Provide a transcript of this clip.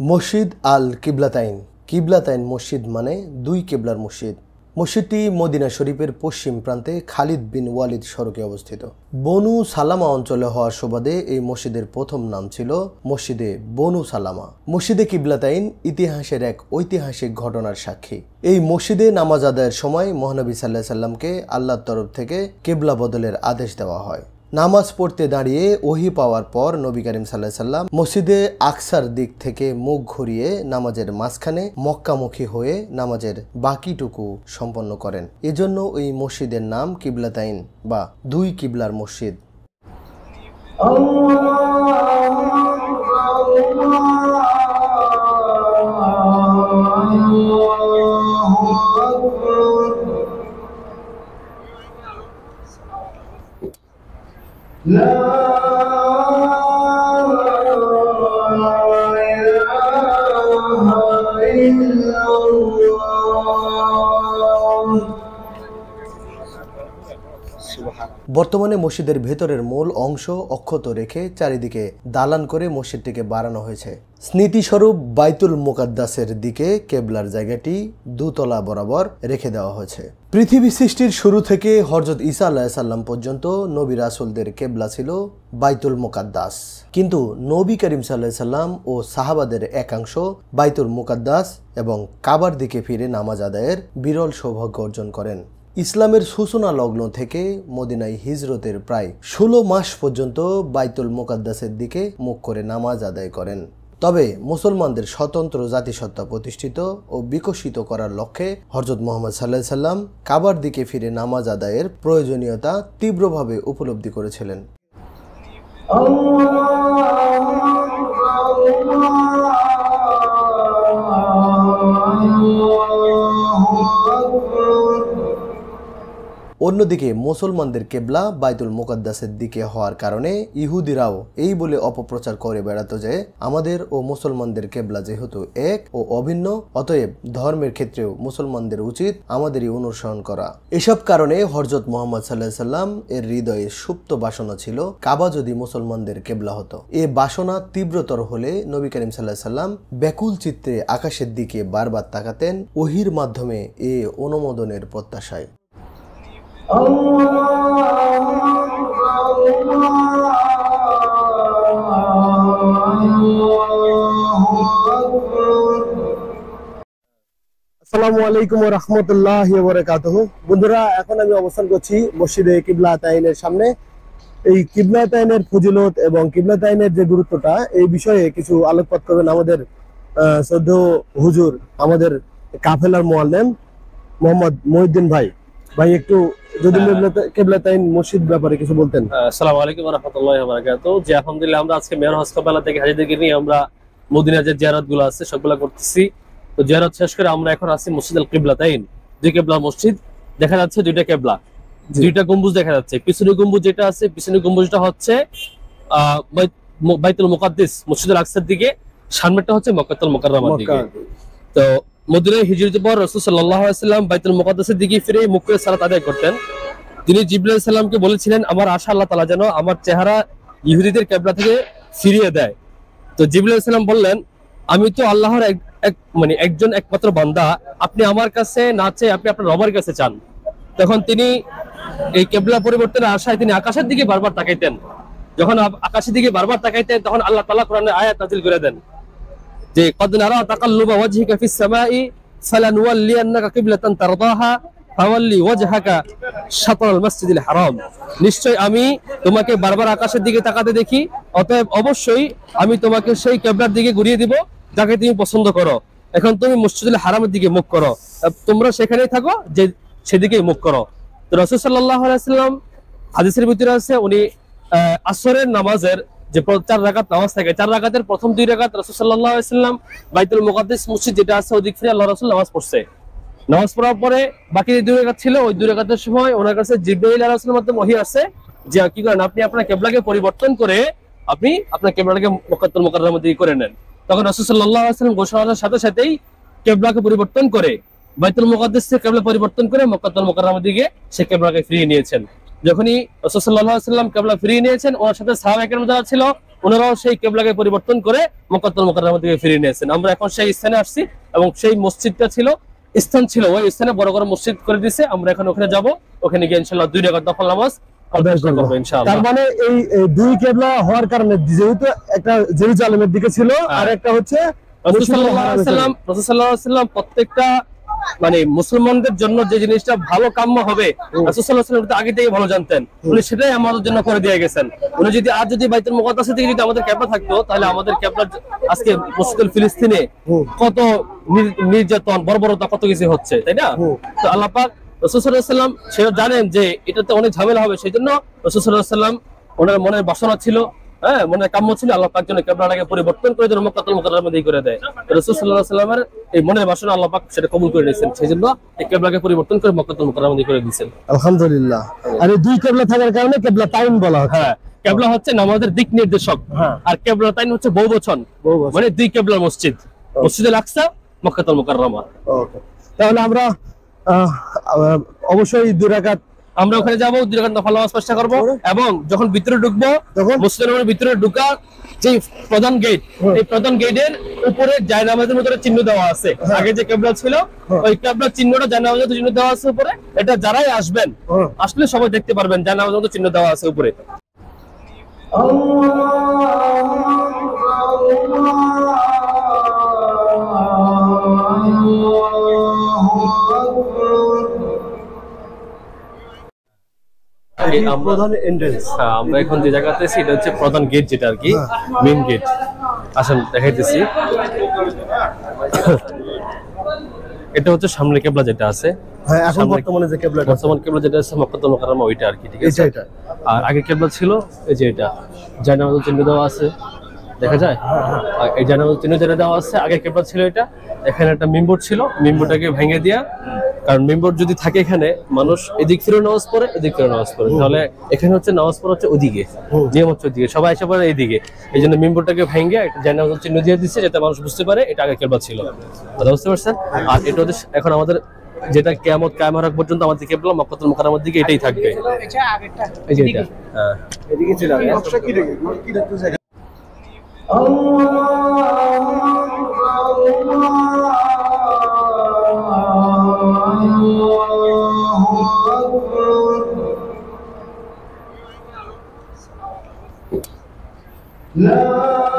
মসজিদ আল কিবলাতাইন। কিবলাতাইন মসজিদ মানে দুই কিবলার মসজিদ। মসজিদটি মদিনা শরীফের পশ্চিম প্রান্তে খালিদ বিন ওয়ালিদ সড়কে অবস্থিত। বনু সালামা অঞ্চলে হওয়ার সুবাদে এই মসজিদের প্রথম নাম ছিল মসজিদে বনু সালামা। মসজিদে কিবলাতাইন ইতিহাসের এক ঐতিহাসিক ঘটনার সাক্ষী। এই মসজিদে নামাজ আদায়ের সময় মহানবী সাল্লাল্লাহু আলাইহি সাল্লামকে আল্লাহর তরফ থেকে কিবলা বদলের আদেশ দেওয়া হয়। নামাজ পড়তে দাঁড়িয়ে ওহী পাওয়ার পর নবী করিম সাল্লাল্লাহু আলাইহি সাল্লাম মসজিদে আকসার দিক থেকে মুখ ঘুরিয়ে নামাজের মাঝখানে মক্কামুখী হয়ে নামাজের বাকিটুকু সম্পন্ন করেন। এজন্য এই মসজিদের নাম কিবলাতাইন বা দুই কিবলার মসজিদ। বর্তমানে মসজিদের ভেতরের মূল অংশ অক্ষত রেখে চারিদিকে দালান করে মসজিদটিকে বাড়ানো হয়েছে। স্মৃতিস্বরূপ বাইতুল মুকাদ্দাসের দিকে কেবলার জায়গাটি দুতলা বরাবর রেখে দেওয়া হয়েছে। পৃথিবী সৃষ্টির শুরু থেকে হযরত ঈসা আলাইহিস সালাম পর্যন্ত নবী রাসূলদের কেবলা ছিল বাইতুল মুকাদ্দাস, কিন্তু নবী করিম সাল্লাল্লাহু আলাইহি সাল্লাম ও সাহাবাদের একাংশ বাইতুল মুকাদ্দাস এবং কাবার দিকে ফিরে নামাজ আদায়ের বিরল সৌভাগ্য অর্জন করেন। ইসলামের সূচনা লগ্ন থেকে মদিনায় হিজরতের প্রায় 16 মাস পর্যন্ত বাইতুল মুকাদ্দাসের দিকে মুখ করে নামাজ আদায় করেন। তবে মুসলমানদের স্বতন্ত্র জাতিসত্তা প্রতিষ্ঠিত ও বিকশিত করার লক্ষ্যে হযরত মুহাম্মদ সাল্লাল্লাহু আলাইহি সাল্লাম কাবার দিকে ফিরে নামাজ আদায়ের প্রয়োজনীয়তা তীব্রভাবে উপলব্ধি করেছিলেন। অন্যদিকে মুসলমানদের কেবলা বাইতুল মুকাদ্দাসের দিকে হওয়ার কারণে ইহুদিরাও এই বলে অপপ্রচার করে বেড়াতো যে আমাদের ও মুসলমানদের কেবলা যেহেতু এক ও অভিন্ন, অতএব ধর্মের ক্ষেত্রেও মুসলমানদের উচিত আমাদেরই অনুসরণ করা। এসব কারণে হযরত মুহাম্মদ সাল্লাল্লাহু আলাইহি সাল্লাম এর হৃদয়ে সুপ্ত বাসনা ছিল কাবা যদি মুসলমানদের কেবলা হতো। এ বাসনা তীব্রতর হলে নবী করিম সাল্লাল্লাহু আলাইহি সাল্লাম ব্যাকুল চিত্তে আকাশের দিকে বারবার তাকাতেন ওহীর মাধ্যমে এ অনুমোদনের প্রত্যাশায়। আসসালামু আলাইকুম ওয়া রাহমাতুল্লাহি ওয়া বারাকাতুহু। বন্ধুরা, এখন আমি অবস্থান করছি মসজিদে কিবলাতাইনের সামনে। এই কিবলাতাইনের ফজিলত এবং কিবলাতাইনের যে গুরুত্বটা এই বিষয়ে কিছু আলোকপাত করবেন আমাদের শ্রদ্ধেয় হুজুর, আমাদের কাফেলার মুআল্লিম মোহাম্মদ মহিউদ্দিন ভাই। ভাই, একটু যদি কিবলাতাইন মসজিদ ব্যাপারে কিছু বলতেন। আসসালামু আলাইকুম ওয়া রাহমাতুল্লাহি ওয়া বারাকাতুহু। জি, আলহামদুলিল্লাহ, আমরা আজকে মেয়র হজ কাফেলা থেকে হাজীদেরকে নিয়ে আমরা মদিনার যে জিয়ারতগুলো আছে সবগুলো করতেছি। তো জিয়ারত শেষ করে আমরা এখন আছি মসজিদ আল কিবলাতাইন, দুই কিবলা মসজিদ। দেখা যাচ্ছে দুইটা কিবলা, দুইটা গম্বুজ দেখা যাচ্ছে। পিছনের গম্বুজ যেটা আছে, পিছনের গম্বুজটা হচ্ছে বাইতুল মুকাদ্দাস মসজিদুল আকসার দিকে, সামনেটা হচ্ছে মক্কাতুল মুকাররমার দিকে। তো মদিনায় হিজরতের পর রাসূল সাল্লাল্লাহু আলাইহি ওয়াসাল্লাম বাইতুল মুকাদ্দাসের দিকে ফিরে মুখ করে সালাত আদায় করতেন। তিনি জিবরাইল আলাইহিস সালামকে বলেছিলেন, আমার আশা আল্লাহ তাআলা যেন আমার চেহারা ইহুদিদের কিবলা থেকে ফিরিয়ে দেয়। তো জিবরাইল আলাইহিস সালাম বললেন, আমি তো আল্লাহর একজন একমাত্র বান্দা, আপনি আমার কাছে না চেয়ে আপনি আপনার রবের কাছে চান। তখন তিনি এই কিবলা পরিবর্তনের আশায় তিনি আকাশের দিকে বারবার তাকাইতেন। যখন আকাশের দিকে বারবার তাকাইতেন তখন আল্লাহ তাআলা কোরআনে আয়াত নাযিল করে দেন যে কদ নারা তাকাল্লুবা ওয়াজহিকা ফিস সামাই ফালানুওয়াল্লিয়ান্নাকা কিবলাতান তারদাহা ফাওয়াল্লি ওয়াজহাকা শাতরাল মাসজিদিল হারাম। নিশ্চয় আমি তোমাকে বারবার আকাশের দিকে তাকাতে দেখি, অতএব অবশ্যই আমি তোমাকে সেই কিবলার দিকে ঘুরিয়ে দিব যাকে তুমি পছন্দ করো। এখন তুমি মসজিদুল হারামের দিকে মুখ করো, তোমরা সেখানেই থাকো, যে সেদিকেই মুখ করো। তো রাসূল সাল্লাল্লাহু আলাইহি ওয়াসাল্লাম হাদিসের ভিতরে আছে উনি আসরের নামাজের যে 4 রাকাত নামাজ থাকে, 4 রাকাতের প্রথম 2 রাকাত রাসূল সাল্লাল্লাহু আলাইহি ওয়াসাল্লাম বাইতুল মুকাদ্দাস মসজিদ যেটা আছে ওদিক ফিরে আল্লাহ রাসূল নামাজ পড়ছে। নামাজ পড়ার পরে বাকি যে 2 রাকাত ছিল ওই 2 রাকাতের সময় ওনার কাছে জিবরাইল আলাইহিস সালামের মাধ্যমে ওহী আসছে যে কি করেন আপনি আপনার কিবলাকে পরিবর্তন করে আপনি আপনার কিবলাকে মক্কাতুল মুকাররমার দিকে করে নেন। তখন রাসূল সাল্লাল্লাহু আলাইহি ওয়াসাল্লাম ঘোষণার সাথে সাথেই কিবলাকে পরিবর্তন করে বাইতুল মুকাদ্দাস থেকে কিবলা পরিবর্তন করে মক্কাতুল মুকাররমার দিকে সে কিবলাকে ফিরিয়ে নিয়েছেন। যখনই রাসূল সাল্লাল্লাহু আলাইহি ওয়াসাল্লাম কিবলা ফিরিয়ে নিয়েছেন ওনার সাথে সাহাবায়ে কেরাম যারা ছিল ওনারাও সেই কিবলাকে পরিবর্তন করে মক্কাতুল মুকাররমার দিকে ফিরিয়ে নিয়েছেন। আমরা এখন সেই স্থানে আসছি এবং সেই মসজিদটা ছিল স্থান ছিল ওই স্থানে বড় করে মসজিদ করে দিয়েছে। আমরা এখন ওখানে যাব, ওখানে গিয়ে ইনশাআল্লাহ 2 রাকাত নফল নামাজ আদায় করব ইনশাআল্লাহ। তার মানে এই 2 কিবলা হওয়ার কারণে যেহেতু একটা জেরুজালেমের দিকে ছিল আর একটা হচ্ছে রাসূল সাল্লাল্লাহু আলাইহি ওয়াসাল্লাম প্রত্যেকটা মানে মুসলমানদের জন্য যে জিনিসটা ভালো কাম্য হবে রাসূল সাল্লাল্লাহু আলাইহি ওয়াসাল্লাম আগে থেকেই ভালো জানতেন। উনি সেটাই আমাদের জন্য করে দিয়ে গেছেন। উনি যদি আজ যদি বাইতুল মুকাদ্দাসের দিকে যদি আমাদের কিবলা থাকতো তাহলে আমাদের কিবলা আজকে মসজিদুল ফিলিস্তিনে কত নির্যাতন বর্বরতা কত কিছু হচ্ছে, তাই না? তো আল্লাহ পাক রাসূল সাল্লাল্লাহু আলাইহি ওয়াসাল্লাম সেটা জানেন যে এটাতে অনেক ঝামেলা হবে, সেজন্য রাসূল সাল্লাল্লাহু আলাইহি ওয়াসাল্লাম ওনার মনের বাসনা ছিল, হ্যাঁ মনের কাম্য ছিল আল্লাহ পাক যেন কিবলাটাকে পরিবর্তন করে দেন মক্কাতুল মুকাররমার দিকে করে দেয়। রাসূল সাল্লাল্লাহু আলাইহি ওয়াসাল্লামের এই মনের বাসনা আল্লাহ পাক সেটা কবুল করে নিয়েছেন, সেজন্য এই কিবলাকে পরিবর্তন করে মক্কাতুল মুকাররমার দিকে করে দিয়েছেন। আলহামদুলিল্লাহ। আর এই 2 কিবলা থাকার কারণে কিবলা তাইন বলা হয়। হ্যাঁ, কিবলা হচ্ছে নামাজের দিক নির্দেশক, আর কিবলা তাইন হচ্ছে বহুবচন, মানে 2 কিবলার মসজিদ, মসজিদুল আকসা, মক্কাতুল মুকাররমা। ওকে, তাহলে আমরা অবশ্যই 2 রাকাত আমরা ওখানে যাবো, 2 রাকাত নফল নামাজ চেষ্টা করব এবং যখন ভিতরে ঢুকবো মসজিদের ভিতরে ঢুকা যে প্রধান গেট, এই প্রধান গেটের উপরে জায়নামাজের মতো চিহ্ন দেওয়া আছে। আগে যে কিবলা ছিল ওই কিবলার চিহ্নটা জায়নামাজের চিহ্ন দেওয়া আছে উপরে, এটা যারাই আসবেন আসলে সবাই দেখতে পারবেন জায়নামাজের মতো চিহ্ন দেওয়া আছে উপরে। আমরা এখন যে জায়গাতে আছি এটা হচ্ছে প্রধান গেট, যেটা আর কি মেইন গেট। আসেন দেখাইতেছি। এটা হচ্ছে সামনে কিবলা যেটা আছে, হ্যাঁ এখন বর্তমানে যে কিবলাটা বর্তমান কিবলা যেটা আছে মক্কাতুল মুকাররমা ওইটা আর কি, ঠিক আছে? এটা আর আগে কিবলা ছিল এই যে এটা জায়নামাজের চিহ্ন দেওয়া আছে, দেখা যায়? আর এই জায়নামাজের চিহ্ন যেটা দেওয়া আছে আগে কিবলা ছিল এটা। এখানে একটা মিম্বর ছিল, মিম্বরটাকে ভেঙে দিয়া, কারণ মিম্বর যদি থাকে এখানে মানুষ এদিক ফিরে নামাজ পড়ে এদিক ফিরে নামাজ পড়ে, তাহলে এখানে হচ্ছে নামাজ পড়া হচ্ছে ওদিকে, নিয়ম হচ্ছে ওদিকে, সবাই এসে পড়ে এইদিকে। এই জন্য মিম্বরটাকে ভেঙে একটা জায়নামাজের চিহ্ন দিয়ে দিচ্ছে যাতে মানুষ বুঝতে পারে এটা আগে কিবলা ছিল। কথা বুঝতে পারছেন? আর এটা হচ্ছে এখন আমাদের যেটা কিয়ামত কায়েম হওয়ার পর্যন্ত আমাদের কিবলা মক্কাতুল মুকাররমার দিকে এটাই থাকবে। এই যে এটা হ্যাঁ এদিকে ছিল আগে। নকশা কি দেখে কি দেখতে চাই? لا